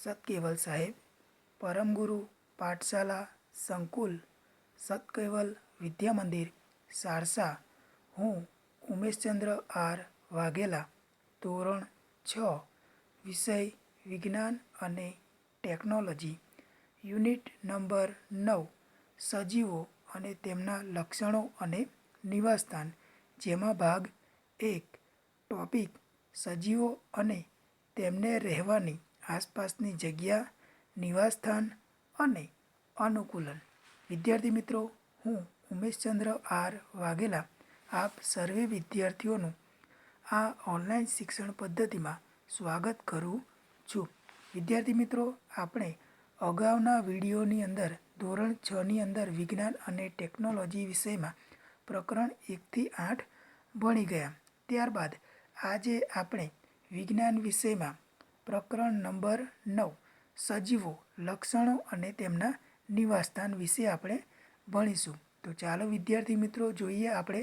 સતકેવલ સાહેબ, પરમગુરુ પાઠશાલા સંકુલ, સતકેવલ વિદ્યા મંદિર, સારસા. હું ઉમેશચંદ્ર આર વાઘેલા, ધોરણ 6, વિષય વિજ્ઞાન અને ટેકનોલોજી, યુનિટ નંબર 9, સજીવો અને તેમના લક્ષણો અને નિવાસસ્થાન, જેમાં ભાગ 1, ટોપિક સજીવો અને તેમને રહેવાની આસપાસની જગ્યા, નિવાસસ્થાન અને અનુકૂલન. વિદ્યાર્થી મિત્રો, હું ઉમેશચંદ્ર આર વાઘેલા આપ સર્વે વિદ્યાર્થીઓનું આ ઓનલાઈન શિક્ષણ પદ્ધતિમાં સ્વાગત કરું છું. વિદ્યાર્થી મિત્રો, આપણે અગાઉના વિડીયોની અંદર ધોરણ 6ની અંદર વિજ્ઞાન અને ટેકનોલોજી વિષયમાં પ્રકરણ 1 થી 8 ભણી ગયા. ત્યારબાદ આજે આપણે વિજ્ઞાન વિષયમાં પ્રકરણ નંબર 9, સજીવો, લક્ષણો અને તેમના નિવાસસ્થાન વિશે આપણે ભણીશું. તો ચાલો વિદ્યાર્થી મિત્રો જોઈએ આપણે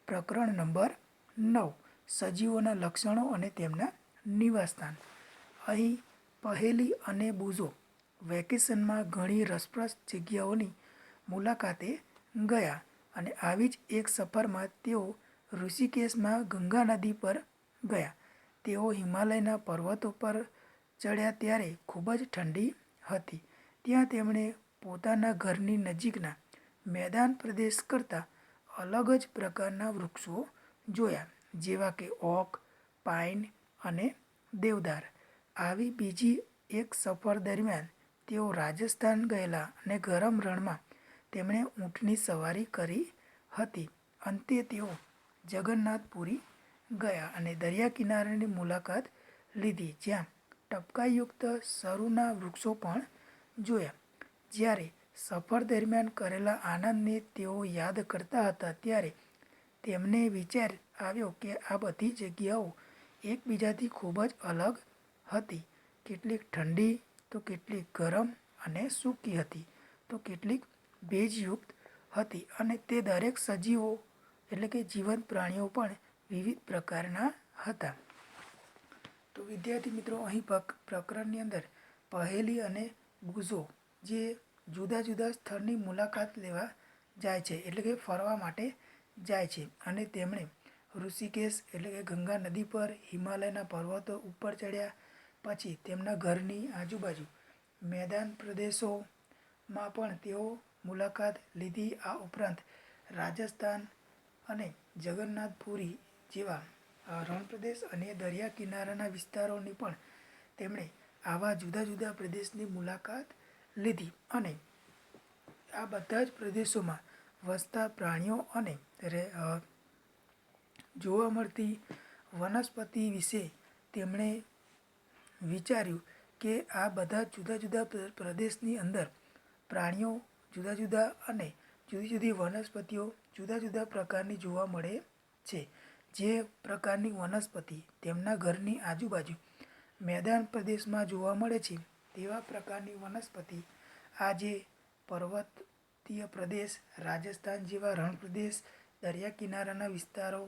પ્રકરણ નંબર 9, સજીવોના લક્ષણો અને તેમના નિવાસસ્થાન. અહીં પહેલી અને બુઝો વેકેશનમાં ઘણી રસપ્રદ જગ્યાઓની મુલાકાતે ગયા અને આવી જ એક સફરમાં તેઓ ઋષિકેશમાં ગંગા નદી પર ગયા. તેઓ હિમાલયના પર્વતો પર ચડ્યા ત્યારે ખૂબ જ ઠંડી હતી. ત્યાં તેમણે પોતાના ઘરની નજીકના મેદાન પ્રદેશ કરતાં અલગ જ પ્રકારના વૃક્ષો જોયા, જેવા કે ઓક, પાઇન અને દેવદાર. આવી બીજી એક સફર દરમિયાન તેઓ રાજસ્થાન ગયેલા અને ગરમ રણમાં તેમણે ઊંટની સવારી કરી હતી. અંતે તેઓ જગન્નાથપુરી ગયા અને દરિયા કિનારાની મુલાકાત લીધી, જ્યાં ટપકાયુક્ત સરુના વૃક્ષો પણ જોયા. જ્યારે સફર દરમિયાન કરેલા આનંદને તેઓ યાદ કરતા હતા ત્યારે તેમને વિચાર આવ્યો કે આ બધી જગ્યાઓ એકબીજાથી ખૂબ જ અલગ હતી. કેટલીક ઠંડી, તો કેટલીક ગરમ અને સૂકી હતી, તો કેટલીક ભેજયુક્ત હતી અને તે દરેક સજીવો એટલે કે જીવંત પ્રાણીઓ પણ વિવિધ પ્રકારના હતા. તો વિદ્યાર્થી મિત્રો, અહીં પ્રકરણની અંદર પહેલી અને બુઝો જે જુદા જુદા સ્થળની મુલાકાત લેવા જાય છે, એટલે કે ફરવા માટે જાય છે અને તેમણે ઋષિકેશ એટલે કે ગંગા નદી પર હિમાલયના પર્વતો ઉપર ચડ્યા. પછી તેમના ઘરની આજુબાજુ મેદાન પ્રદેશોમાં પણ તેઓ મુલાકાત લીધી. આ ઉપરાંત રાજસ્થાન અને જગન્નાથપુરી જેવા રણપ્રદેશ અને દરિયા કિનારાના વિસ્તારોની પણ તેમણે આવા જુદા જુદા પ્રદેશની મુલાકાત લીધી અને આ બધા જ પ્રદેશોમાં વસતા પ્રાણીઓ અને જોવા મળતી વનસ્પતિ વિશે તેમણે વિચાર્યું કે આ બધા જુદા જુદા પ્રદેશની અંદર પ્રાણીઓ જુદા જુદા અને જુદી જુદી વનસ્પતિઓ જુદા જુદા પ્રકારની જોવા મળે છે. જે પ્રકારની વનસ્પતિ તેમના ઘરની આજુબાજુ મેદાન પ્રદેશમાં જોવા મળે છે, તેવા પ્રકારની વનસ્પતિ આ જે પર્વતીય પ્રદેશ, રાજસ્થાન જેવા રણ પ્રદેશ, દરિયા કિનારાના વિસ્તારો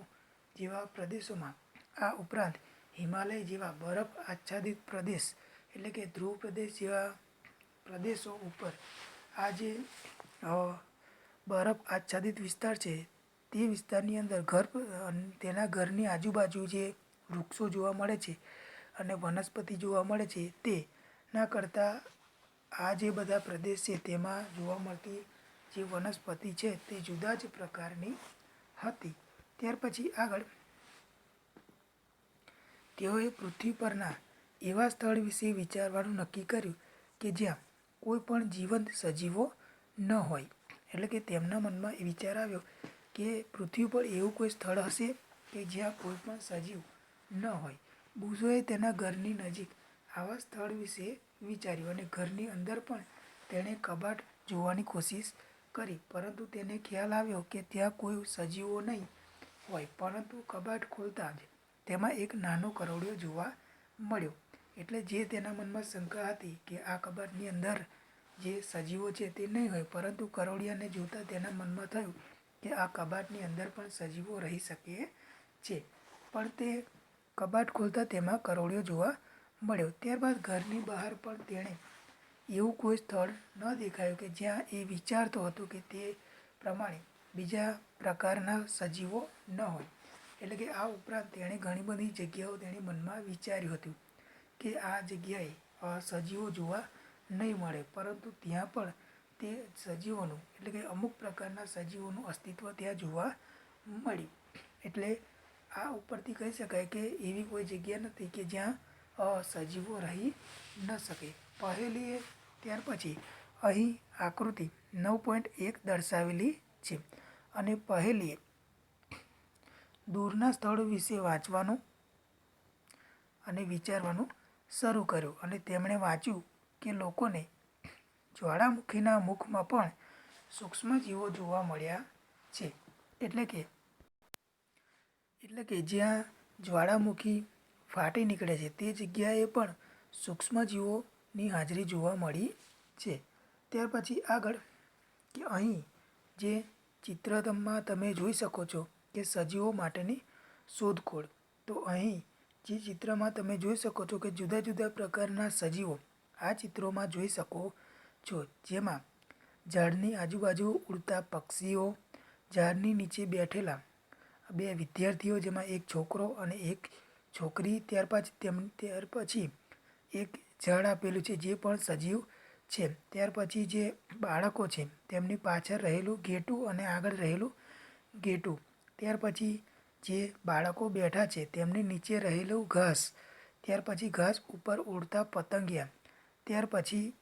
જેવા પ્રદેશોમાં, આ ઉપરાંત હિમાલય જેવા બરફ આચ્છાદિત પ્રદેશ એટલે કે ધ્રુવ પ્રદેશ જેવા પ્રદેશો ઉપર આ જે બરફ આચ્છાદિત વિસ્તાર છે તે વિસ્તારની અંદર તેના ઘરની આજુબાજુ જે વૃક્ષો જોવા મળે છે અને વનસ્પતિ જોવા મળે છે, તેના કરતાં આ જે બધા પ્રદેશ છે તેમાં જોવા મળતી જે વનસ્પતિ છે તે જુદા જ પ્રકારની હતી. ત્યાર પછી આગળ તેઓએ પૃથ્વી પરના એવા સ્થળ વિશે વિચારવાનું નક્કી કર્યું કે જ્યાં કોઈ પણ જીવંત સજીવો ન હોય. એટલે કે તેમના મનમાં એ વિચાર આવ્યો કે પૃથ્વી પર એવું કોઈ સ્થળ હશે કે જ્યાં કોઈ પણ સજીવ ન હોય. બુઝોએ તેના ઘરની નજીક આવા સ્થળ વિશે વિચાર્યું અને ઘરની અંદર પણ તેણે કબાટ જોવાની કોશિશ કરી, પરંતુ તેને ખ્યાલ આવ્યો કે ત્યાં કોઈ સજીવો નહીં હોય. પરંતુ કબાટ ખોલતા જ તેમાં એક નાનો કરોળિયો જોવા મળ્યો. એટલે જે તેના મનમાં શંકા હતી કે આ કબાટની અંદર જે સજીવો છે તે નહીં હોય, પરંતુ કરોળિયાને જોતાં તેના મનમાં થયું કે આ કબાટની અંદર પણ સજીવો રહી શકે છે. પણ તે કબાટ ખોલતા તેમાં કરોળિયો જોવા મળ્યો. ત્યારબાદ ઘરની બહાર પણ તેણે એવું કોઈ સ્થળ ન દેખાયું કે જ્યાં એ વિચારતો હતો કે તે પ્રમાણે બીજા પ્રકારના સજીવો ન હોય. એટલે કે આ ઉપરાંત તેણે ઘણી બધી જગ્યાઓ તેણે મનમાં વિચાર્યું હતું કે આ જગ્યાએ સજીવો જોવા નહીં મળે, પરંતુ ત્યાં પણ તે સજીવોનું એટલે કે અમુક પ્રકારના સજીવોનું અસ્તિત્વ ત્યાં જોવા મળ્યું. એટલે આ ઉપરથી કહી શકાય કે એવી કોઈ જગ્યા નથી કે જ્યાં સજીવો રહી ન શકે. પહેલીએ ત્યાર પછી અહીં આકૃતિ 9.1 દર્શાવેલી છે અને પહેલીએ દૂરના સ્થળો વિશે વાંચવાનું અને વિચારવાનું શરૂ કર્યું અને તેમણે વાંચ્યું કે લોકોને જ્વાળામુખીના મુખમાં પણ સૂક્ષ્મજીવો જોવા મળ્યા છે. એટલે કે જ્યાં જ્વાળામુખી ફાટી નીકળે છે તે જગ્યાએ પણ સૂક્ષ્મજીવોની હાજરી જોવા મળી છે. ત્યાર પછી આગળ કે અહીં જે ચિત્રમાં તમે જોઈ શકો છો કે સજીવો માટેની શોધખોળ. તો અહીં જે ચિત્રમાં તમે જોઈ શકો છો કે જુદા જુદા પ્રકારના સજીવો આ ચિત્રોમાં જોઈ શકો છો, જેમાં ઝાડની આજુબાજુ ઉડતા પક્ષીઓ, ઝાડની નીચે બેઠેલા બે વિદ્યાર્થીઓ જેમાં એક છોકરો અને એક છોકરી, ત્યાર પછી એક ઝાડ આપેલું છે જે પણ સજીવ છે. ત્યાર પછી જે બાળકો છે તેમની પાછળ રહેલું ઘેટું અને આગળ રહેલું ઘેટું. ત્યાર પછી જે બાળકો બેઠા છે તેમની નીચે રહેલું ઘાસ. ત્યાર પછી ઘાસ ઉપર ઉડતા પતંગિયા. ત્યાર પછી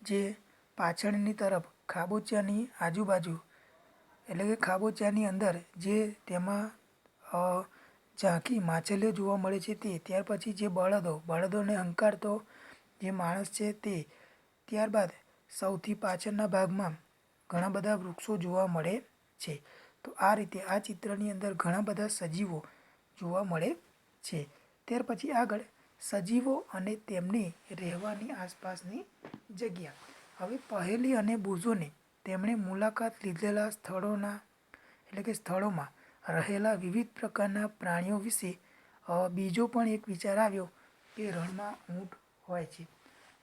જે પાછળની તરફ ખાબોચિયાની આજુબાજુ એટલે કે ખાબોચિયાની અંદર જે તેમાં ઝાંખી માછલીઓ જોવા મળે છે તે. ત્યાર પછી જે બળદોને હંકારતો જે માણસ છે તે. ત્યારબાદ સૌથી પાછળના ભાગમાં ઘણા બધા વૃક્ષો જોવા મળે છે. તો આ રીતે આ ચિત્રની અંદર ઘણા બધા સજીવો જોવા મળે છે. ત્યાર પછી આગળ સજીવો અને તેમની રહેવાની આસપાસની જગ્યા. હવે પહેલી અને બુઝોને તેમણે મુલાકાત લીધેલા સ્થળોમાં રહેલા વિવિધ પ્રકારના પ્રાણીઓ વિશે બીજો પણ એક વિચાર આવ્યો કે રણમાં ઊંટ હોય છે,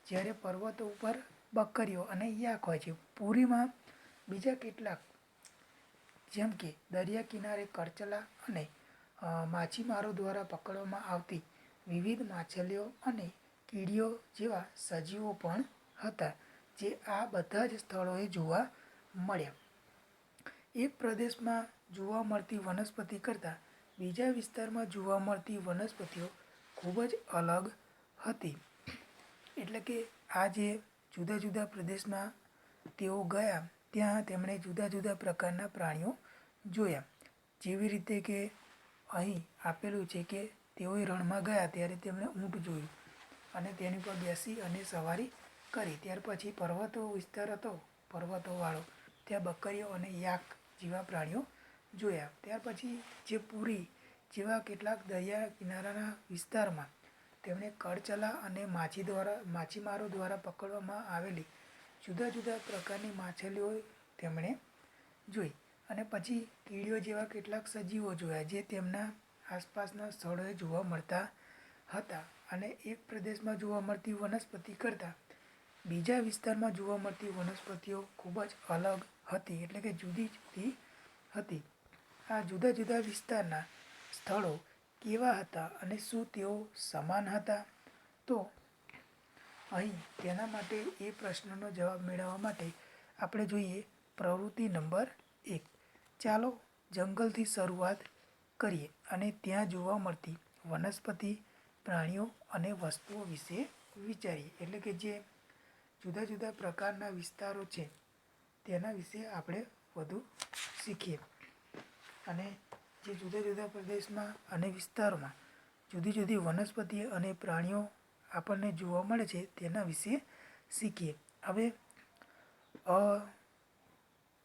જ્યારે પર્વતો ઉપર બકરીઓ અને યાક હોય છે. પૂરીમાં બીજા કેટલાક જેમ કે દરિયા કિનારે કરચલા અને માછીમારો દ્વારા પકડવામાં આવતી વિવિધ માછલીઓ અને કીડીઓ જેવા સજીવો પણ હતા, જે આ બધા જ સ્થળોએ જોવા મળ્યા. એક પ્રદેશમાં જોવા મળતી વનસ્પતિ કરતાં બીજા વિસ્તારમાં જોવા મળતી વનસ્પતિઓ ખૂબ જ અલગ હતી. એટલે કે આ જે જુદા જુદા પ્રદેશમાં તેઓ ગયા ત્યાં તેમણે જુદા જુદા પ્રકારના પ્રાણીઓ જોયા. જેવી રીતે કે અહીં આપેલું છે કે તેઓએ રણમાં ગયા ત્યારે તેમણે ઊંટ જોયું અને તેની પર બેસી અને સવારી કરી. ત્યાર પછી પર્વતો વિસ્તાર હતો પર્વતોવાળો, ત્યાં બકરીઓ અને યાક જેવા પ્રાણીઓ જોયા. ત્યાર પછી જે પુરી જેવા કેટલાક દરિયા કિનારાના વિસ્તારમાં તેમણે કરચલા અને માછીમારો દ્વારા પકડવામાં આવેલી જુદા જુદા પ્રકારની માછલીઓ તેમણે જોઈ. અને પછી કીડીઓ જેવા કેટલાક સજીવો જોયા જે તેમના આસપાસના સ્થળોએ જોવા મળતા હતા. અને એક પ્રદેશમાં જોવા મળતી વનસ્પતિ કરતાં બીજા વિસ્તારમાં જોવા મળતી વનસ્પતિઓ ખૂબ જ અલગ હતી, એટલે કે જુદી જુદી હતી. આ જુદા જુદા વિસ્તારના સ્થળો કેવા હતા અને શું તેઓ સમાન હતા? તો અહીં તેના માટે એ પ્રશ્નનો જવાબ મેળવવા માટે આપણે જોઈએ પ્રવૃત્તિ નંબર 1. ચાલો જંગલથી શરૂઆત કરીએ અને ત્યાં જોવા મળતી વનસ્પતિ, પ્રાણીઓ અને વસ્તુઓ વિશે વિચારીએ. એટલે કે જે જુદા જુદા પ્રકારના વિસ્તારો છે તેના વિશે આપણે વધુ શીખીએ. અને જે જુદા જુદા પ્રદેશમાં અને વિસ્તારોમાં જુદી જુદી વનસ્પતિ અને પ્રાણીઓ આપણને જોવા મળે છે તેના વિશે શીખીએ. હવે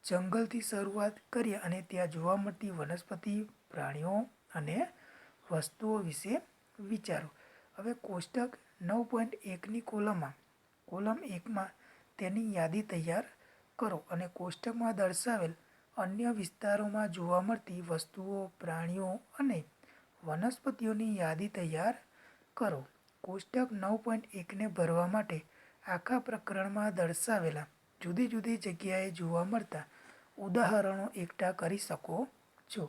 જંગલથી શરૂઆત કરીએ અને ત્યાં જોવા મળતી વનસ્પતિ, પ્રાણીઓ અને વસ્તુઓ વિશે વિચારો. હવે કોષ્ટક 9.1ની કોલમ 1માં તેની યાદી તૈયાર કરો અને કોષ્ટકમાં દર્શાવેલ અન્ય વિસ્તારોમાં જોવા મળતી વસ્તુઓ, પ્રાણીઓ અને વનસ્પતિઓની યાદી તૈયાર કરો. કોષ્ટક 9.1ને ભરવા માટે આખા પ્રકરણમાં દર્શાવેલા જુદી જુદી જગ્યાએ જોવા મળતા ઉદાહરણો એકઠા કરી શકો છો.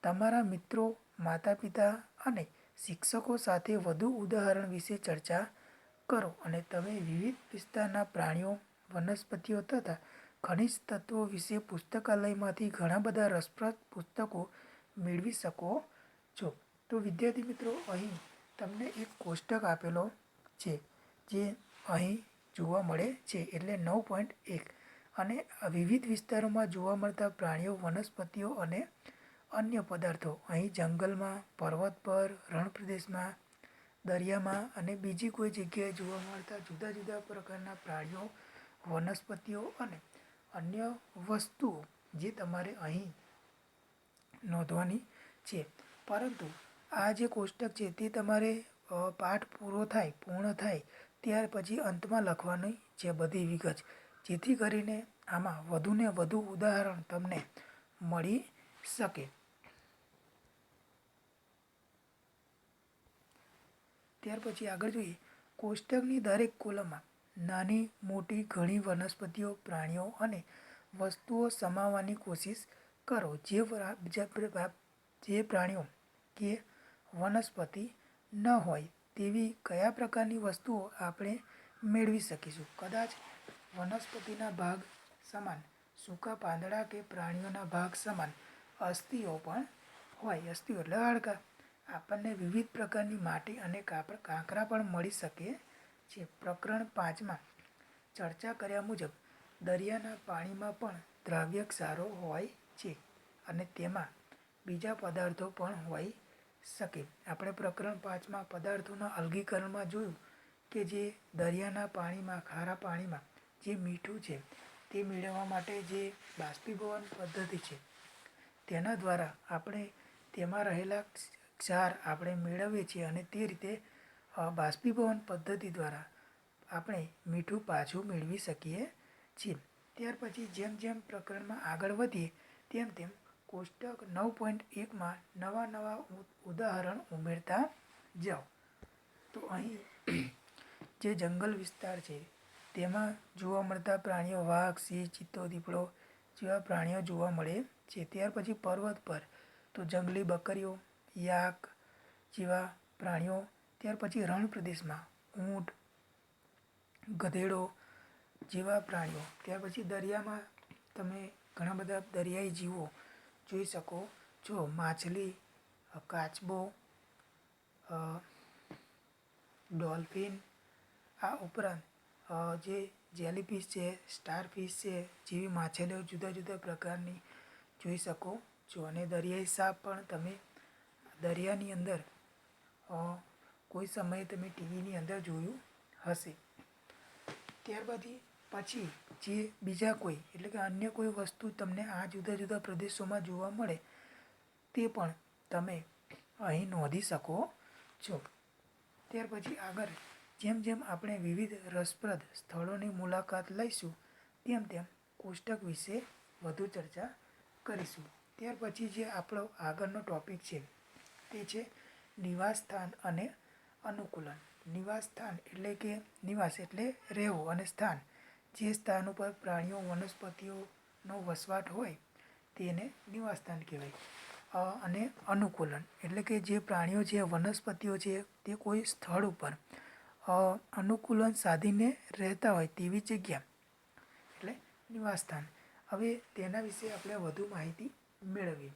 તમારા મિત્રો, માતા પિતા અને શિક્ષકો સાથે વધુ ઉદાહરણ વિશે ચર્ચા કરો અને તમે વિવિધ વિસ્તારના પ્રાણીઓ, વનસ્પતિઓ તથા ખનિજ તત્વો વિશે પુસ્તકાલયમાંથી ઘણા બધા રસપ્રદ પુસ્તકો મેળવી શકો છો. તો વિદ્યાર્થી મિત્રો, અહીં તમને એક કોષ્ટક આપેલો છે જે અહીં જોવા મળે છે, એટલે 9.1 અને વિવિધ વિસ્તારોમાં જોવા મળતા પ્રાણીઓ, વનસ્પતિઓ અને અન્ય પદાર્થો અહીં જંગલમાં, પર્વત પર, રણ પ્રદેશમાં, દરિયામાં અને બીજી કોઈ જગ્યાએ જોવા મળતા જુદા જુદા પ્રકારના પ્રાણીઓ, વનસ્પતિઓ અને અન્ય વસ્તુઓ જે તમારે અહીં નોંધવાની છે. પરંતુ આ જે કોષ્ટક છે તે તમારે પાઠ પૂર્ણ થાય ત્યાર પછી અંતમાં લખવાની છે બધી વિગત, જેથી કરીને આમાં વધુને વધુ ઉદાહરણ તમને મળી શકે. ત્યાર પછી આગળ જોઈએ. કોષ્ટકની દરેક કોલમમાં નાની મોટી ઘણી વનસ્પતિઓ, પ્રાણીઓ અને વસ્તુઓ સમાવવાની કોશિશ કરો. જે પ્રાણીઓ કે વનસ્પતિ ન હોય તેવી કયા પ્રકારની વસ્તુઓ આપણે મેળવી શકીશું. કદાચ વનસ્પતિના ભાગ સમાન સૂકા પાંદડા કે પ્રાણીઓના ભાગ સમાન અસ્થિઓ પણ હોય. અસ્થિઓ એટલે હાડકાં. આપણને વિવિધ પ્રકારની માટી અને કાંકરા પણ મળી શકે છે. પ્રકરણ 5માં ચર્ચા કર્યા મુજબ દરિયાના પાણીમાં પણ દ્રાવ્ય ક્ષારો હોય છે અને તેમાં બીજા પદાર્થો પણ હોઈ શકે. આપણે પ્રકરણ 5માં પદાર્થોના અલગીકરણમાં જોયું કે જે દરિયાના પાણીમાં, ખારા પાણીમાં જે મીઠું છે તે મેળવવા માટે જે બાષ્પીભવન પદ્ધતિ છે તેના દ્વારા આપણે તેમાં રહેલા ક્ષાર આપણે મેળવીએ છીએ અને તે રીતે બાષ્પીભવન પદ્ધતિ દ્વારા આપણે મીઠું પાછું મેળવી શકીએ છીએ. ત્યાર પછી જેમ જેમ પ્રકરણમાં આગળ વધીએ તેમ તેમ કોષ્ટક 9.1માં નવા ઉદાહરણ ઉમેરતા જાઓ. તો અહીં જે જંગલ વિસ્તાર છે તેમાં જોવા મળતા પ્રાણીઓ વાઘ, સિંહ, ચિત્તો, દીપડો જેવા પ્રાણીઓ જોવા મળે છે. ત્યાર પછી પર્વત પર તો જંગલી બકરીઓ, યાક જેવા પ્રાણીઓ. ત્યાર પછી રણ પ્રદેશમાં ઊંટ, ગધેડો જેવા પ્રાણીઓ. ત્યાર પછી દરિયામાં તમે ઘણા બધા દરિયાઈ જીવો જોઈ શકો છો. માછલી, કાચબો, ડોલ્ફિન, આ ઉપરાંત જે જેલીફિશ છે, સ્ટારફિશ છે જેવી માછલીઓ જુદા જુદા પ્રકારની જોઈ શકો છો. અને દરિયાઈ સાપ પણ તમે દરિયાની અંદર કોઈ સમયે તમે ટીવીની અંદર જોયું હશે. ત્યારબાદ પછી જે બીજા કોઈ એટલે કે અન્ય કોઈ વસ્તુ તમને આ જુદા જુદા પ્રદેશોમાં જોવા મળે તે પણ તમે અહીં નોંધી શકો છો. ત્યાર પછી આગળ જેમ જેમ આપણે વિવિધ રસપ્રદ સ્થળોની મુલાકાત લઈશું તેમ તેમ કોષ્ટક વિશે વધુ ચર્ચા કરીશું. ત્યાર પછી જે આપણો આગળનો ટોપિક છે તે છે નિવાસસ્થાન અને અનુકૂલન. નિવાસસ્થાન એટલે કે નિવાસ એટલે રહેવું અને સ્થાન જે સ્થાન ઉપર પ્રાણીઓ, વનસ્પતિઓનો વસવાટ હોય તેને નિવાસસ્થાન કહેવાય. અને અનુકૂલન એટલે કે જે પ્રાણીઓ છે, વનસ્પતિઓ છે તે કોઈ સ્થળ ઉપર અનુકૂલન સાધીને રહેતા હોય તેવી જગ્યા એટલે નિવાસસ્થાન. હવે તેના વિશે આપણે વધુ માહિતી મેળવીએ.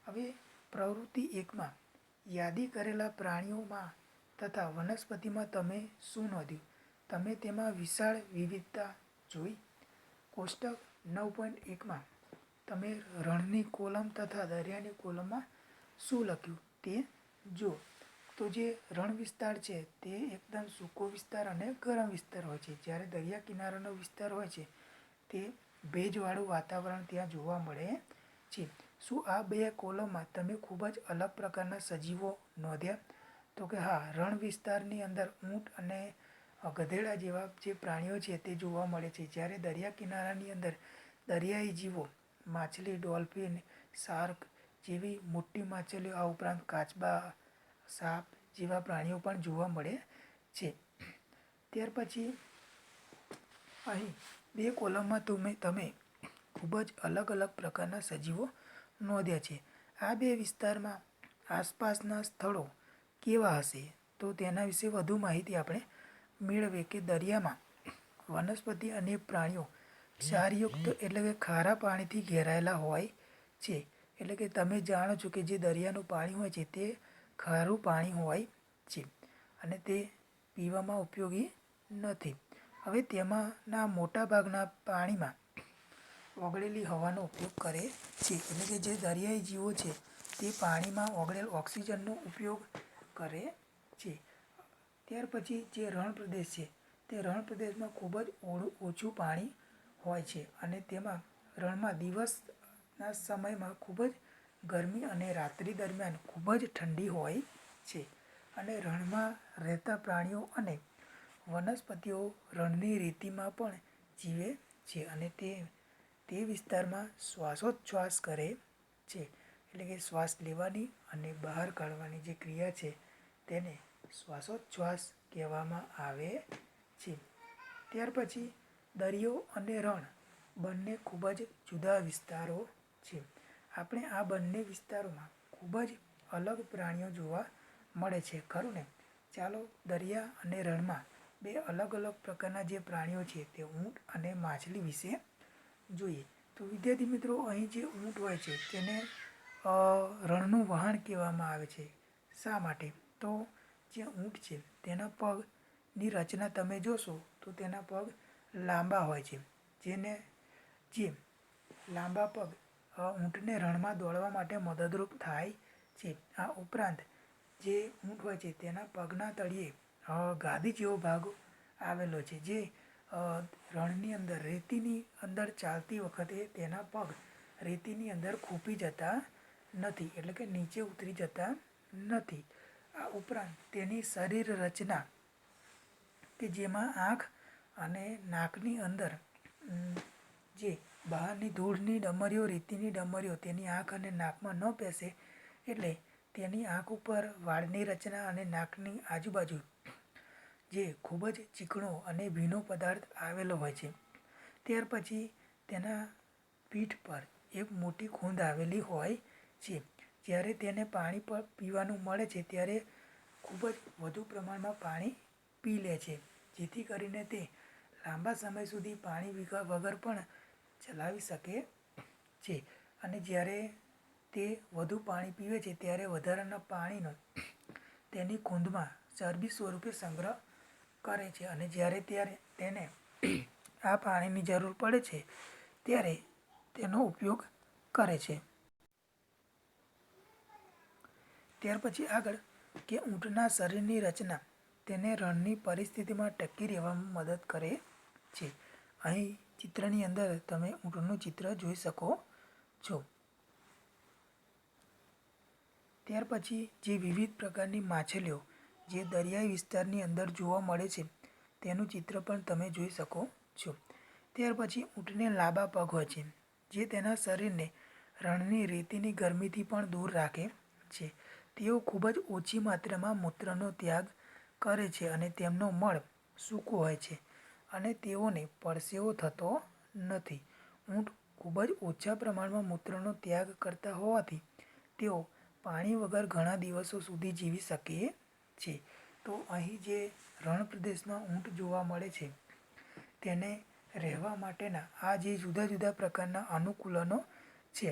હવે પ્રવૃત્તિ 1માં યાદી કરેલા પ્રાણીઓમાં તથા વનસ્પતિમાં તમે શું નોંધ્યું? તમે તેમાં વિશાળ વિવિધતા જોઈ. કોષ્ટક 9.1માં તમે રણની કોલમ તથા દરિયાની કોલમમાં શું લખ્યું તે જો. તો જે રણ વિસ્તાર છે તે એકદમ સૂકો વિસ્તાર અને ગરમ વિસ્તાર હોય છે, જ્યારે દરિયા કિનારાનો વિસ્તાર હોય છે તે ભેજવાળું વાતાવરણ ત્યાં જોવા મળે છે. શું આ બે કોલમમાં તમે ખૂબ જ અલગ પ્રકારના સજીવો નોંધ્યા? તો કે હા, રણ વિસ્તારની અંદર ઊંટ અને ગધેડા જેવા જે પ્રાણીઓ છે તે જોવા મળે છે, જ્યારે દરિયા કિનારાની અંદર દરિયાઈ જીવો, માછલી, ડોલ્ફિન, શાર્ક જેવી મોટી માછલીઓ, આ ઉપરાંત કાચબા, સાપ જેવા પ્રાણીઓ પણ જોવા મળે છે. ત્યાર પછી અહીં 2 કોલમમાં તમે ખૂબ જ અલગ અલગ પ્રકારના સજીવો નોંધ્યા છે. આ 2 વિસ્તારમાં આસપાસના સ્થળો કેવા હશે તો તેના વિશે વધુ માહિતી આપણે મેળવીએ કે દરિયામાં વનસ્પતિ અને પ્રાણીઓ ક્ષારયુક્ત એટલે કે ખારા પાણીથી ઘેરાયેલા હોય છે. એટલે કે તમે જાણો છો કે જે દરિયાનું પાણી હોય છે તે ખારું પાણી હોય છે અને તે પીવામાં ઉપયોગી નથી. હવે તેમાંના મોટાભાગના પાણીમાં ઓગળેલી હવાનો ઉપયોગ કરે છે. એટલે કે જે દરિયાઈ જીવો છે તે પાણીમાં ઓગળેલ ઓક્સિજનનો ઉપયોગ કરે છે. ત્યાર પછી જે રણ પ્રદેશ છે તે રણ પ્રદેશમાં ખૂબ જ ઓછું પાણી હોય છે અને તેમાં રણમાં દિવસના સમયમાં ખૂબ જ ગરમી અને રાત્રિ દરમિયાન ખૂબ જ ઠંડી હોય છે. અને રણમાં રહેતા પ્રાણીઓ અને વનસ્પતિઓ રણની રેતીમાં પણ જીવે છે અને તે વિસ્તારમાં શ્વાસોચ્છ્વાસ કરે છે. એટલે કે શ્વાસ લેવાની અને બહાર કાઢવાની જે ક્રિયા છે તેને શ્વાસોચ્છ્વાસ કહેવામાં આવે છે. ત્યાર પછી દરિયો અને રણ બંને ખૂબ જ જુદા વિસ્તારો છે. આપણે આ બંને વિસ્તારોમાં ખૂબ જ અલગ પ્રાણીઓ જોવા મળે છે ખરું ને. ચાલો દરિયા અને રણમાં 2 અલગ અલગ પ્રકારના જે પ્રાણીઓ છે તે ઊંટ અને માછલી વિશે જોઈએ. તો વિદ્યાર્થી મિત્રો, અહીં જે ઊંટ હોય છે તેને રણનું વહાણ કહેવામાં આવે છે. શા માટે? તો જે ઊંટ છે તેના પગની રચના તમે જોશો તો તેના પગ લાંબા હોય છે. જે લાંબા પગ ઊંટને રણમાં દોડવા માટે મદદરૂપ થાય છે. આ ઉપરાંત જે ઊંટ હોય છે તેના પગના તળિયે ગાદી જેવો ભાગ આવેલો છે જે રણની અંદર રેતીની અંદર ચાલતી વખતે તેના પગ રેતીની અંદર ખૂંપી જતા નથી, એટલે કે નીચે ઉતરી જતા નથી. આ ઉપરાંત તેની શરીર રચના કે જેમાં આંખ અને નાકની અંદર જે બહારની ધૂળની ડમરીઓ રેતીની ડમરીઓ તેની આંખ અને નાકમાં ન પેસે એટલે તેની આંખ ઉપર વાળની રચના અને નાકની આજુબાજુ જે ખૂબ જ ચીકણો અને ભીનો પદાર્થ આવેલો હોય છે. ત્યાર પછી તેના પીઠ પર એક મોટી ખૂંદ આવેલી હોય છે. જ્યારે તેને પાણી પર પીવાનું મળે છે ત્યારે ખૂબ જ વધુ પ્રમાણમાં પાણી પી લે છે, જેથી કરીને તે લાંબા સમય સુધી પાણી વગર પણ ચલાવી શકે છે. અને જ્યારે તે વધુ પાણી પીવે છે ત્યારે વધારાના પાણીનો તેની ખૂંદમાં ચરબી સ્વરૂપે સંગ્રહ કરે છે અને જ્યારે તેને આ પાણીની જરૂર પડે છે ત્યારે તેનો ઉપયોગ કરે છે. ત્યાર પછી આગળ કે ઊંટના શરીરની રચના તેને રણની પરિસ્થિતિમાં ટકી રહેવામાં મદદ કરે છે. અહીં ચિત્રની અંદર તમે ઊંટનું ચિત્ર જોઈ શકો છો. ત્યાર પછી જે વિવિધ પ્રકારની માછલીઓ જે દરિયાઈ વિસ્તારની અંદર જોવા મળે છે તેનું ચિત્ર પણ તમે જોઈ શકો છો. ત્યાર પછી ઊંટને લાંબા પગ હોય છે જે તેના શરીરને રણની રેતીની ગરમીથી પણ દૂર રાખે છે. તેઓ ખૂબ જ ઓછી માત્રામાં મૂત્રનો ત્યાગ કરે છે અને તેમનો મળ સૂકો હોય છે અને તેઓને પરસેવો થતો નથી. ઊંટ ખૂબ જ ઓછા પ્રમાણમાં મૂત્રનો ત્યાગ કરતા હોવાથી તેઓ પાણી વગર ઘણા દિવસો સુધી જીવી શકે છે. તો અહીં જે રણ પ્રદેશમાં ઊંટ જોવા મળે છે તેને રહેવા માટેના આ જે જુદા જુદા પ્રકારના અનુકૂલનો છે.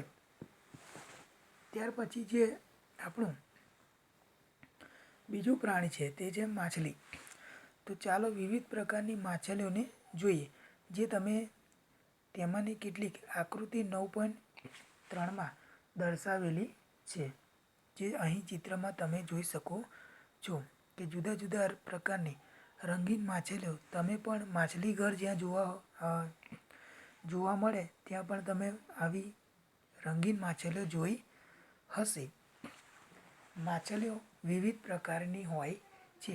ત્યાર પછી જે આપણું બીજું પ્રાણી છે તે છે માછલી. તો ચાલો વિવિધ પ્રકારની માછલીઓને જોઈએ જે તેમાંની કેટલીક આકૃતિ 9.3માં દર્શાવેલી છે. જે અહીં ચિત્રમાં તમે જોઈ શકો છો કે જુદા જુદા પ્રકારની રંગીન માછલીઓ તમે પણ માછલીઘર જ્યાં જોવા મળે ત્યાં પણ તમે આવી રંગીન માછલીઓ જોઈ હશે. માછલીઓ વિવિધ પ્રકારની હોય છે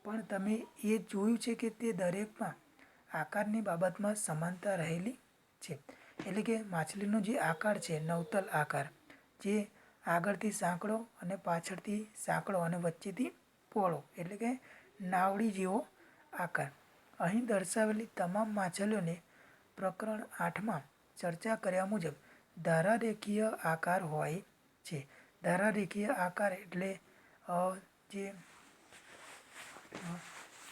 પણ તમે એ જોયું છે કે તે દરેકમાં આકારની બાબતમાં સમાનતા રહેલી છે. એટલે કે માછલીનો જે આકાર છે નવતલ આકાર, જે આગળથી સાંકડો અને પાછળથી સાંકડો અને વચ્ચેથી પહોળો એટલે કે નાવડી જેવો આકાર. અહીં દર્શાવેલી તમામ માછલીઓને પ્રકરણ 8માં ચર્ચા કર્યા મુજબ ધારારેખીય આકાર હોય છે. ધારારેખીય આકાર એટલે જે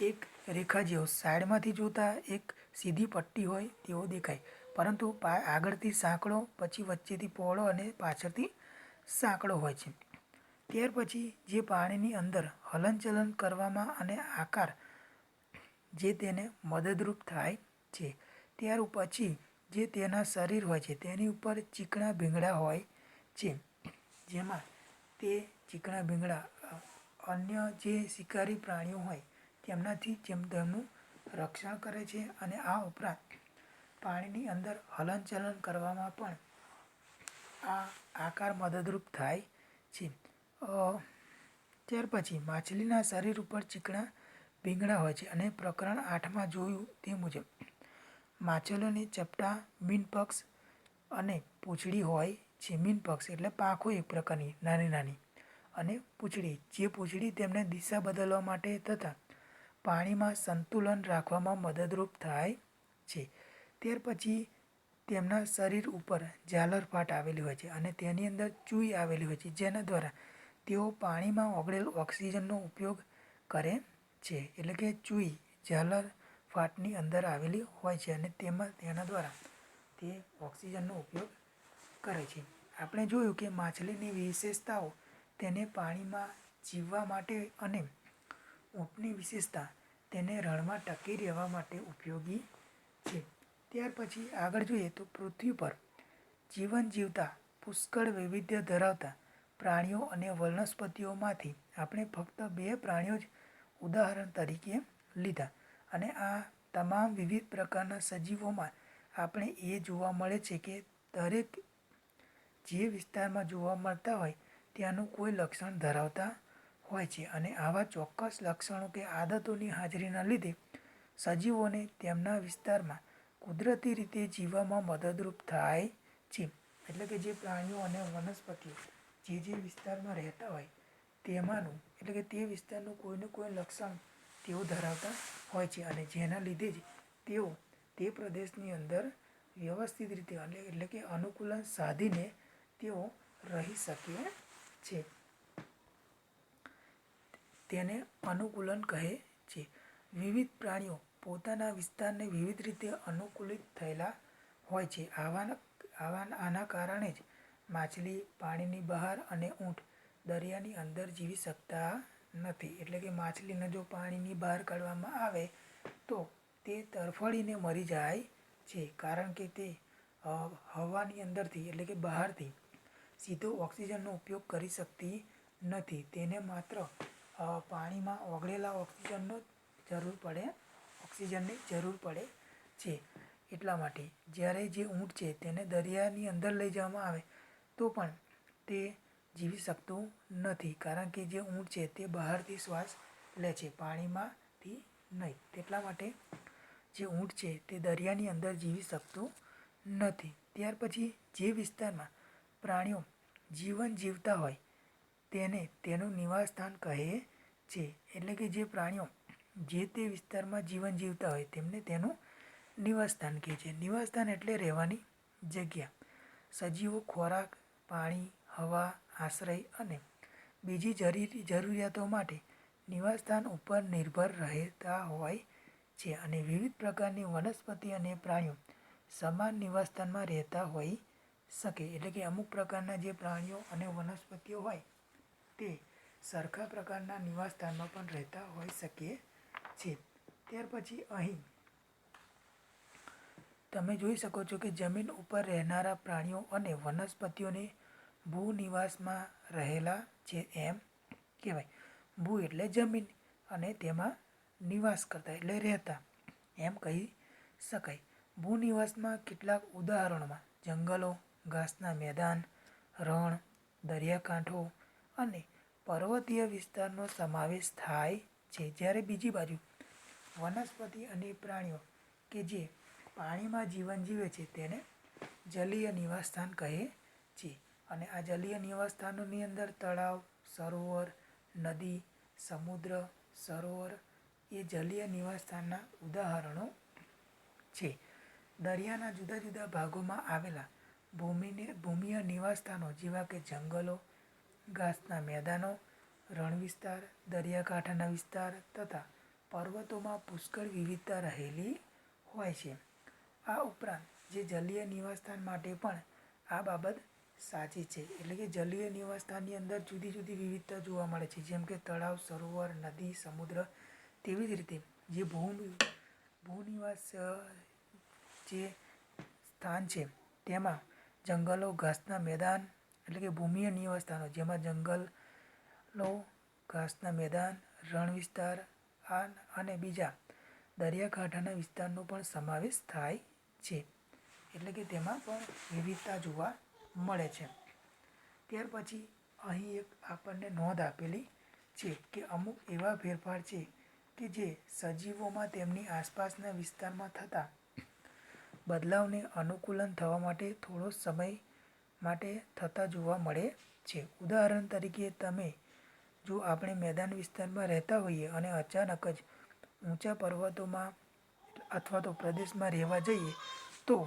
એક રેખા જેવો સાઈડમાંથી જોતા એક સીધી પટ્ટી હોય તેવો દેખાય, પરંતુ આગળથી સાંકડો, પછી વચ્ચેથી પહોળો અને પાછળથી સાંકડો હોય છે. ત્યાર પછી જે પાણીની અંદર હલનચલન કરવામાં અને આકાર જે તેને મદદરૂપ થાય છે. ત્યાર પછી જે તેના શરીર હોય છે તેની ઉપર ચીકણા ભીંગડા હોય છે, જેમાં તે ચીકણા ભીંગડા અન્ય જે શિકારી પ્રાણીઓ હોય તેમનાથી તેમનું રક્ષણ કરે છે, અને આ ઉપરાંત પાણીની અંદર હલનચલન કરવામાં પણ આ આકાર મદદરૂપ થાય છે. ત્યાર પછી માછલીના શરીર ઉપર ચીકણા ભીંગડા હોય છે, અને પ્રકરણ 8માં જોયું તે મુજબ માછલીઓને ચપટા મીનપક્ષ અને પૂંછડી હોય છે. મીનપક્ષ એટલે પાંખો એક પ્રકારની નાની નાની, અને પૂંછડી, જે પૂંછડી તેમને દિશા બદલવા માટે તથા પાણીમાં સંતુલન રાખવામાં મદદરૂપ થાય છે. ત્યાર પછી તેમના શરીર ઉપર ઝાલરફાટ આવેલી હોય છે, અને તેની અંદર ચૂઈ આવેલી હોય છે, જેના દ્વારા તેઓ પાણીમાં ઓગળેલ ઓક્સિજનનો ઉપયોગ કરે છે. એટલે કે ચૂઈ ઝાલરફાટની અંદર આવેલી હોય છે, અને તેના દ્વારા તે ઓક્સિજનનો ઉપયોગ કરે છે. આપણે જોયું કે માછલીની વિશેષતાઓ તેને પાણીમાં જીવવા માટે અને ઊંટની વિશેષતા તેને રણમાં ટકી રહેવા માટે ઉપયોગી છે. ત્યાર પછી આગળ જોઈએ તો પૃથ્વી પર જીવન જીવતા પુષ્કળ વૈવિધ્ય ધરાવતા પ્રાણીઓ અને વનસ્પતિઓમાંથી આપણે ફક્ત 2 પ્રાણીઓ જ ઉદાહરણ તરીકે લીધા, અને આ તમામ વિવિધ પ્રકારના સજીવોમાં આપણે એ જોવા મળે છે કે દરેક જે વિસ્તારમાં જોવા મળતા હોય ત્યાંનું કોઈ લક્ષણ ધરાવતા હોય છે, અને આવા ચોક્કસ લક્ષણો કે આદતોની હાજરીના લીધે સજીવોને તેમના વિસ્તારમાં કુદરતી રીતે જીવવામાં મદદરૂપ થાય છે. એટલે કે જે પ્રાણીઓ અને વનસ્પતિઓ જે વિસ્તારમાં રહેતા હોય તેમાંનું, એટલે કે તે વિસ્તારનું કોઈનું કોઈ લક્ષણ તેઓ ધરાવતા હોય છે, અને જેના લીધે જ તેઓ તે પ્રદેશની અંદર વ્યવસ્થિત રીતે એટલે કે અનુકૂલન સાધીને તેઓ રહી શકે છે. તેને અનુકૂલન કહે છે. વિવિધ પ્રાણીઓ પોતાના વિસ્તારને વિવિધ રીતે અનુકૂલિત થયેલા હોય છે. આના કારણે જ માછલી પાણીની બહાર અને ઊંટ દરિયાની અંદર જીવી શકતા નથી. એટલે કે માછલીને જો પાણીની બહાર કાઢવામાં આવે તો તે તરફડીને મરી જાય છે, કારણ કે તે હવાની અંદરથી એટલે કે બહારથી સીધો ઓક્સિજનનો ઉપયોગ કરી શકતી નથી. તેને માત્ર પાણીમાં ઓગળેલા ઓક્સિજનની જરૂર પડે છે. એટલા માટે જ્યારે જે ઊંટ છે તેને દરિયાની અંદર લઈ જવામાં આવે તો પણ તે જીવી શકતું નથી, કારણ કે જે ઊંટ છે તે બહારથી શ્વાસ લે છે, પાણીમાંથી નહીં. તેટલા માટે જે ઊંટ છે તે દરિયાની અંદર જીવી શકતું નથી. ત્યાર પછી જે વિસ્તારમાં પ્રાણીઓ જીવન જીવતા હોય તેને તેનું નિવાસસ્થાન કહે છે. એટલે કે જે પ્રાણીઓ જે તે વિસ્તારમાં જીવન જીવતા હોય તેમને તેનું નિવાસસ્થાન કહે છે. નિવાસસ્થાન એટલે રહેવાની જગ્યા. સજીવો ખોરાક, પાણી, હવા, આશ્રય અને બીજી જરૂરિયાતો માટે નિવાસસ્થાન ઉપર નિર્ભર રહેતા હોય છે, અને વિવિધ પ્રકારની વનસ્પતિ અને પ્રાણીઓ સમાન નિવાસસ્થાનમાં રહેતા હોઈ શકે. એટલે કે અમુક પ્રકારના જે પ્રાણીઓ અને વનસ્પતિઓ હોય તે સરખા પ્રકારના નિવાસસ્થાનમાં પણ રહેતા હોઈ શકે છે. ત્યાર પછી અહીં તમે જોઈ શકો છો કે જમીન ઉપર રહેનારા પ્રાણીઓ અને વનસ્પતિઓને ભૂનિવાસમાં રહેલા છે એમ કહેવાય. ભૂ એટલે જમીન, અને તેમાં નિવાસ કરતા એટલે રહેતા એમ કહી શકાય. ભૂનિવાસમાં કેટલાક ઉદાહરણોમાં જંગલો, ઘાસના મેદાન, રણ, દરિયાકાંઠો અને પર્વતીય વિસ્તારનો સમાવેશ થાય છે. જ્યારે બીજી બાજુ વનસ્પતિ અને પ્રાણીઓ કે જે પાણીમાં જીવન જીવે છે તેને જલીય નિવાસસ્થાન કહે છે. અને આ જલીય નિવાસસ્થાનોની અંદર તળાવ, સરોવર, નદી, સમુદ્ર, સરોવર એ જલીય નિવાસસ્થાનના ઉદાહરણો છે. દરિયાના જુદા જુદા ભાગોમાં આવેલા ભૂમિય નિવાસસ્થાનો જેવા કે જંગલો, ઘાસના મેદાનો, રણ વિસ્તાર, દરિયાકાંઠાના વિસ્તાર તથા પર્વતોમાં પુષ્કળ વિવિધતા રહેલી હોય છે. આ ઉપરાંત જે જલીય નિવાસસ્થાન માટે પણ આ બાબત સાચી છે. એટલે કે જલીય નિવાસસ્થાનની અંદર જુદી જુદી વિવિધતા જોવા મળે છે, જેમ કે તળાવ, સરોવર, નદી, સમુદ્ર. તેવી જ રીતે જે ભૂનિવાસ જે સ્થાન છે તેમાં જંગલો, ઘાસના મેદાન એટલે કે ભૂમિય નિવાસસ્થાનો જેમાં જંગલો, ઘાસના મેદાન, રણ વિસ્તાર અને બીજા દરિયાકાંઠાના વિસ્તારનો પણ સમાવેશ થાય છે. એટલે કે તેમાં પણ વિવિધતા જોવા મળે છે. ત્યાર પછી અહીં એક આપણને નોંધ આપેલી છે કે અમુક એવા ફેરફાર છે કે જે સજીવોમાં તેમની આસપાસના વિસ્તારમાં થતા બદલાવને અનુકૂલન થવા માટે થોડો સમય માટે થતા જોવા મળે છે. ઉદાહરણ તરીકે જો આપણે મેદાન વિસ્તારમાં રહેતા હોઈએ અને અચાનક જ ઊંચા પર્વતોમાં અથવા તો પ્રદેશમાં રહેવા જઈએ તો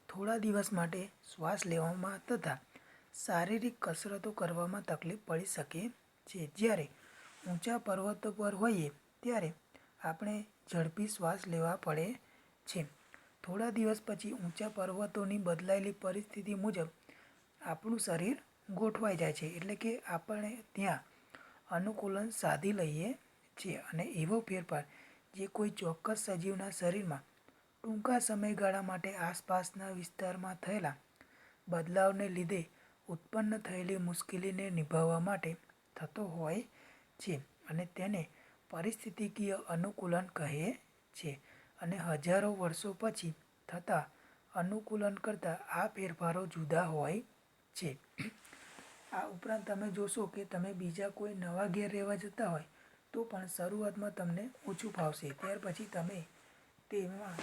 થોડા દિવસ માટે શ્વાસ લેવામાં તથા શારીરિક કસરતો કરવામાં તકલીફ પડી શકે છે. જ્યારે ઊંચા પર્વતો પર હોઈએ ત્યારે આપણે ઝડપી શ્વાસ લેવા પડે છે. થોડા દિવસ પછી ઊંચા પર્વતોની બદલાયેલી પરિસ્થિતિ મુજબ આપણું શરીર ગોઠવાઈ જાય છે. એટલે કે આપણે ત્યાં અનુકૂલન સાધી લઈએ છીએ. અને એવો ફેરફાર જે કોઈ ચોક્કસ સજીવના શરીરમાં ટૂંકા સમયગાળા માટે આસપાસના વિસ્તારમાં થયેલા બદલાવને લીધે ઉત્પન્ન થયેલી મુશ્કેલીને નિભાવવા માટે થતો હોય છે અને તેને પરિસ્થિતિકીય અનુકૂલન કહે છે. અને હજારો વર્ષો પછી થતા અનુકૂલન કરતાં આ ફેરફારો જુદા હોય છે. આ ઉપરાંત તમે જોશો કે તમે બીજા કોઈ નવા ઘેર રહેવા જતા હોય તો પણ શરૂઆતમાં તમને ઓછું ફાવશે. ત્યાર પછી તમે તેમાં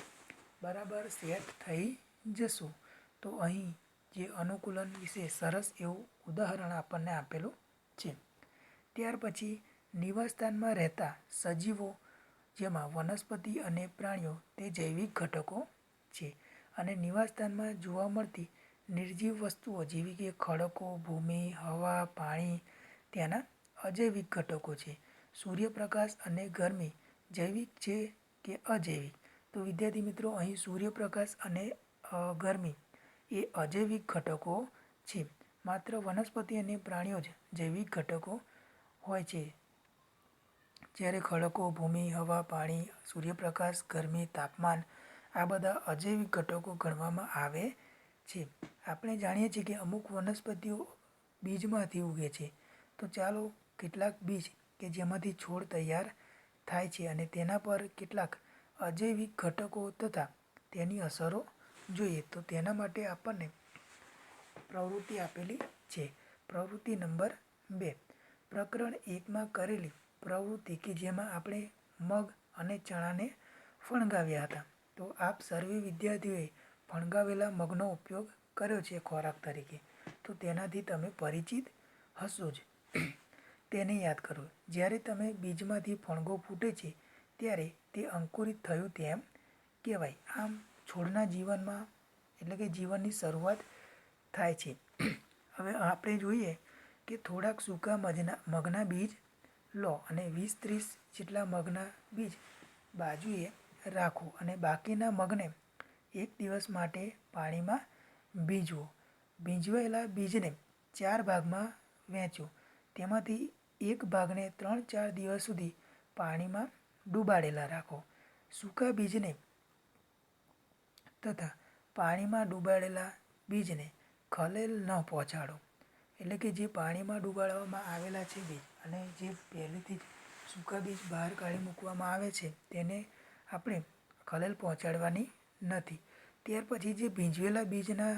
બરાબર સેટ થઈ જશો. તો અહીં જે અનુકૂલન વિશે સરસ એવું ઉદાહરણ આપણને આપેલું છે. ત્યાર પછી નિવાસસ્થાનમાં રહેતા સજીવો જેમાં વનસ્પતિ અને પ્રાણીઓ તે જૈવિક ઘટકો છે. અને નિવાસસ્થાનમાં જોવા મળતી નિર્જીવ વસ્તુઓ જેવી કે ખડકો, ભૂમિ, હવા, પાણી ત્યાંના અજૈવિક ઘટકો છે. સૂર્યપ્રકાશ અને ગરમી જૈવિક છે કે અજૈવિક? તો વિદ્યાર્થી મિત્રો, અહીં સૂર્યપ્રકાશ અને ગરમી એ અજૈવિક ઘટકો છે. માત્ર વનસ્પતિ અને પ્રાણીઓ જ જૈવિક ઘટકો હોય છે. જ્યારે ખડકો, ભૂમિ, હવા, પાણી, સૂર્યપ્રકાશ, ગરમી, તાપમાન આ બધા અજૈવિક ઘટકો ગણવામાં આવે છે. આપણે જાણીએ છીએ કે અમુક વનસ્પતિઓ બીજમાંથી ઉગે છે. તો ચાલો કેટલાક બીજ કે જેમાંથી છોડ તૈયાર થાય છે અને તેના પર કેટલાક અજૈવિક ઘટકો તથા તેની અસરો જોઈએ. તો તેના માટે આપણને પ્રવૃત્તિ આપેલી છે. પ્રવૃત્તિ નંબર 2, પ્રકરણ 1માં કરેલી પ્રવૃત્તિ કે જેમાં આપણે મગ અને ચણાને ફણગાવ્યા હતા. તો આપ સર્વે વિદ્યાર્થીઓએ ફણગાવેલા મગનો ઉપયોગ કર્યો છે ખોરાક તરીકે. તો તેનાથી તમે પરિચિત હશો જ. તેને યાદ કરો. જ્યારે તમે બીજમાંથી ફણગો ફૂટે છે ત્યારે તે અંકુરિત થયું તેમ કહેવાય. આમ છોડના જીવનમાં એટલે કે જીવનની શરૂઆત થાય છે. હવે આપણે જોઈએ કે થોડાક સૂકા મગના બીજ લો અને 20-30 જેટલા મગના બીજ બાજુએ રાખો અને બાકીના મગને 1 દિવસ માટે પાણીમાં ભીંજવો. ભીંજવેલા બીજને 4 ભાગમાં વહેંચો. તેમાંથી એક ભાગને 3-4 દિવસ સુધી પાણીમાં ડૂબાડેલા રાખો. સૂકા બીજને તથા પાણીમાં ડૂબાડેલા બીજને ખલેલ ન પહોંચાડો. એટલે કે જે પાણીમાં ડૂબાડવામાં આવેલા છે બીજ અને જે પહેલેથી જ સૂકા બીજ બહાર કાઢી મૂકવામાં આવે છે તેને આપણે ખલેલ પહોંચાડવાની નથી. ત્યાર પછી જે ભીંજવેલા બીજના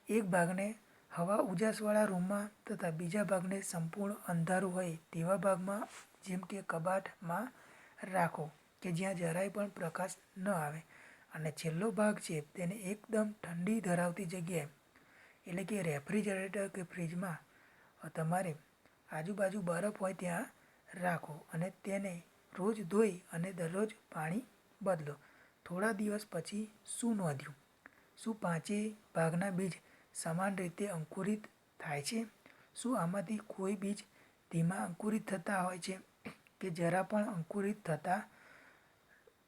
એક ભાગને હવા ઉજાસવાળા રૂમમાં તથા બીજા ભાગને સંપૂર્ણ અંધારું હોય તેવા ભાગમાં જેમ કે કબાટમાં રાખો કે જ્યાં જરાય પણ પ્રકાશ ન આવે. અને છેલ્લો ભાગ છે તેને એકદમ ઠંડી ધરાવતી જગ્યાએ એટલે કે રેફ્રિજરેટર કે ફ્રીજમાં તમારે આજુબાજુ બરફ હોય ત્યાં રાખો અને તેને રોજ ધોઈ અને દરરોજ પાણી બદલો. થોડા દિવસ પછી શું નોંધ્યું? શું પાંચેય ભાગના બીજ સમાન રીતે અંકુરિત થાય છે? શું આમાંથી કોઈ બીજ ધીમા અંકુરિત થતા હોય છે કે જરા પણ અંકુરિત થતા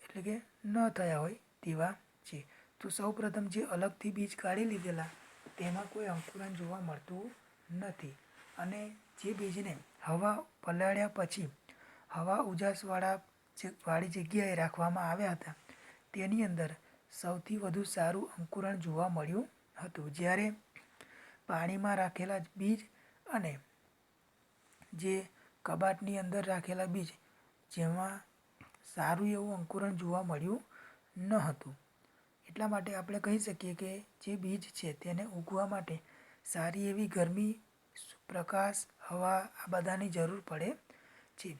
એટલે કે ન થયા હોય તેવા છે? તો સૌપ્રથમ જે અલગથી બીજ કાઢી લીધેલા તેમાં કોઈ અંકુરણ જોવા મળતું નથી અને જે બીજને હવા પલાળ્યા પછી હવા ઉજાસવાળી જગ્યાએ રાખવામાં આવ્યા હતા તેની અંદર સૌથી વધુ સારું અંકુરણ જોવા મળ્યું હતું. જ્યારે પાણીમાં રાખેલા બીજ અને જે કબાટની અંદર રાખેલા બીજ જેમાં સારું એવું અંકુરણ જોવા મળ્યું ન હતું. એટલા માટે આપણે કહી શકીએ કે જે બીજ છે તેને ઉગવા માટે સારી એવી ગરમી, પ્રકાશ, હવા આ બધાની જરૂર પડે છે.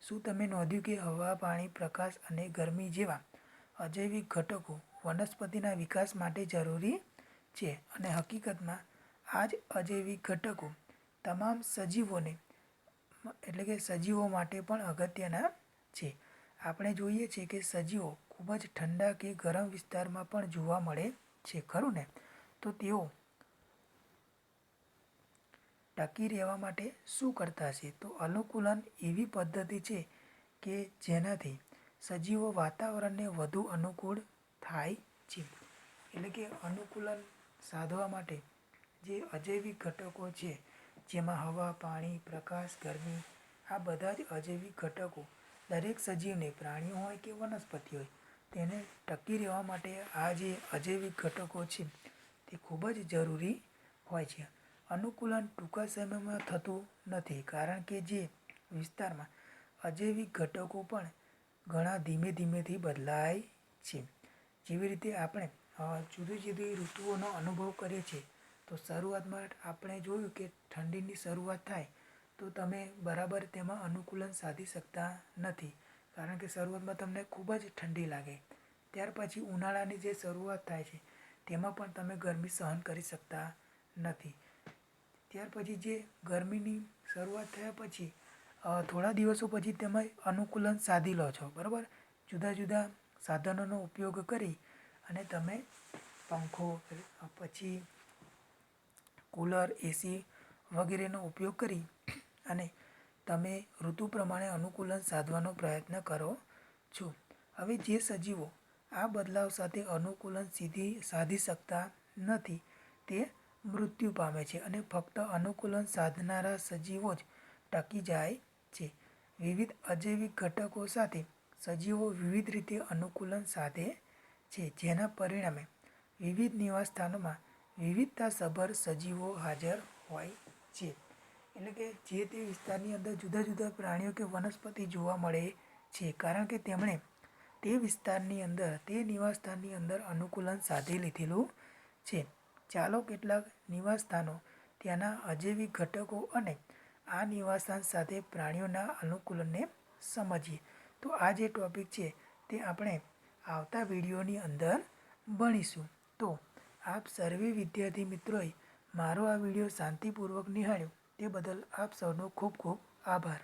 શું તમે નોંધ્યું કે હવા, પાણી, પ્રકાશ અને ગરમી જેવા અજૈવિક ઘટકો વનસ્પતિના વિકાસ માટે જરૂરી છે અને હકીકતમાં આ જ અજૈવિક ઘટકો તમામ સજીવોને એટલે કે સજીવો માટે પણ અગત્યના છે. આપણે જોઈએ છીએ કે સજીવો ખૂબ જ ઠંડા કે ગરમ વિસ્તારમાં પણ જોવા મળે છે, ખરું ને? તો તેઓ ટકી રહેવા માટે શું કરતા હશે? તો અનુકૂલન એવી પદ્ધતિ છે કે જેનાથી સજીવો વાતાવરણને વધુ અનુકૂળ થાય છે. એટલે કે અનુકૂલન સાધવા માટે જે અજૈવિક ઘટકો છે જેમાં હવા, પાણી, પ્રકાશ, ગરમી આ બધા જ અજૈવિક ઘટકો દરેક સજીવને, પ્રાણીઓ હોય કે વનસ્પતિ હોય, તેને ટકી રહેવા માટે આ જે અજૈવિક ઘટકો છે તે ખૂબ જ જરૂરી હોય છે. અનુકૂલન ટૂંકા સમયમાં થતું નથી કારણ કે જે વિસ્તારમાં અજૈવિક ઘટકો પણ ઘણા ધીમે ધીમેથી બદલાય છે. જેવી રીતે આપણે જુદી જુદી ઋતુઓનો અનુભવ કરીએ છીએ તો શરૂઆતમાં આપણે જોયું કે ઠંડીની શરૂઆત થાય તો તમે બરાબર તેમાં અનુકૂલન સાધી શકતા નથી કારણ કે શરૂઆતમાં તમને ખૂબ જ ઠંડી લાગે. ત્યાર પછી ઉનાળાની જે શરૂઆત થાય છે તેમાં પણ તમે ગરમી સહન કરી શકતા નથી. ત્યાર પછી જે ગરમીની શરૂઆત થયા પછી થોડા દિવસો પછી તમે અનુકૂલન સાધી લો છો, બરાબર? જુદા જુદા સાધનોનો ઉપયોગ કરી અને તમે પંખો, પછી કૂલર, એસી વગેરેનો ઉપયોગ કરી અને તમે ઋતુ પ્રમાણે અનુકૂલન સાધવાનો પ્રયત્ન કરો છો. હવે જે સજીવો આ બદલાવ સાથે અનુકૂલન સાધી શકતા નથી તે મૃત્યુ પામે છે અને ફક્ત અનુકૂલન સાધનારા સજીવો જ ટકી જાય છે. વિવિધ અજૈવિક ઘટકો સાથે સજીવો વિવિધ રીતે અનુકૂલન સાધે છે જેના પરિણામે વિવિધ નિવાસસ્થાનોમાં વિવિધતાસભર સજીવો હાજર હોય છે. એટલે કે જે તે વિસ્તારની અંદર જુદા જુદા પ્રાણીઓ કે વનસ્પતિ જોવા મળે છે કારણ કે તેમણે તે વિસ્તારની અંદર, તે નિવાસસ્થાનની અંદર અનુકૂલન સાધી લીધેલું છે. ચાલો કેટલાક નિવાસસ્થાનો, ત્યાંના અજૈવિક ઘટકો અને આ નિવાસસ્થાન સાથે પ્રાણીઓના અનુકૂલનને સમજીએ. તો આ જે ટૉપિક છે તે આપણે આવતા વિડીયોની અંદર ભણીશું. તો આપ સર્વે વિદ્યાર્થી મિત્રોએ મારો આ વિડીયો શાંતિપૂર્વક નિહાળ્યો તે બદલ આપ સૌનો ખૂબ ખૂબ આભાર.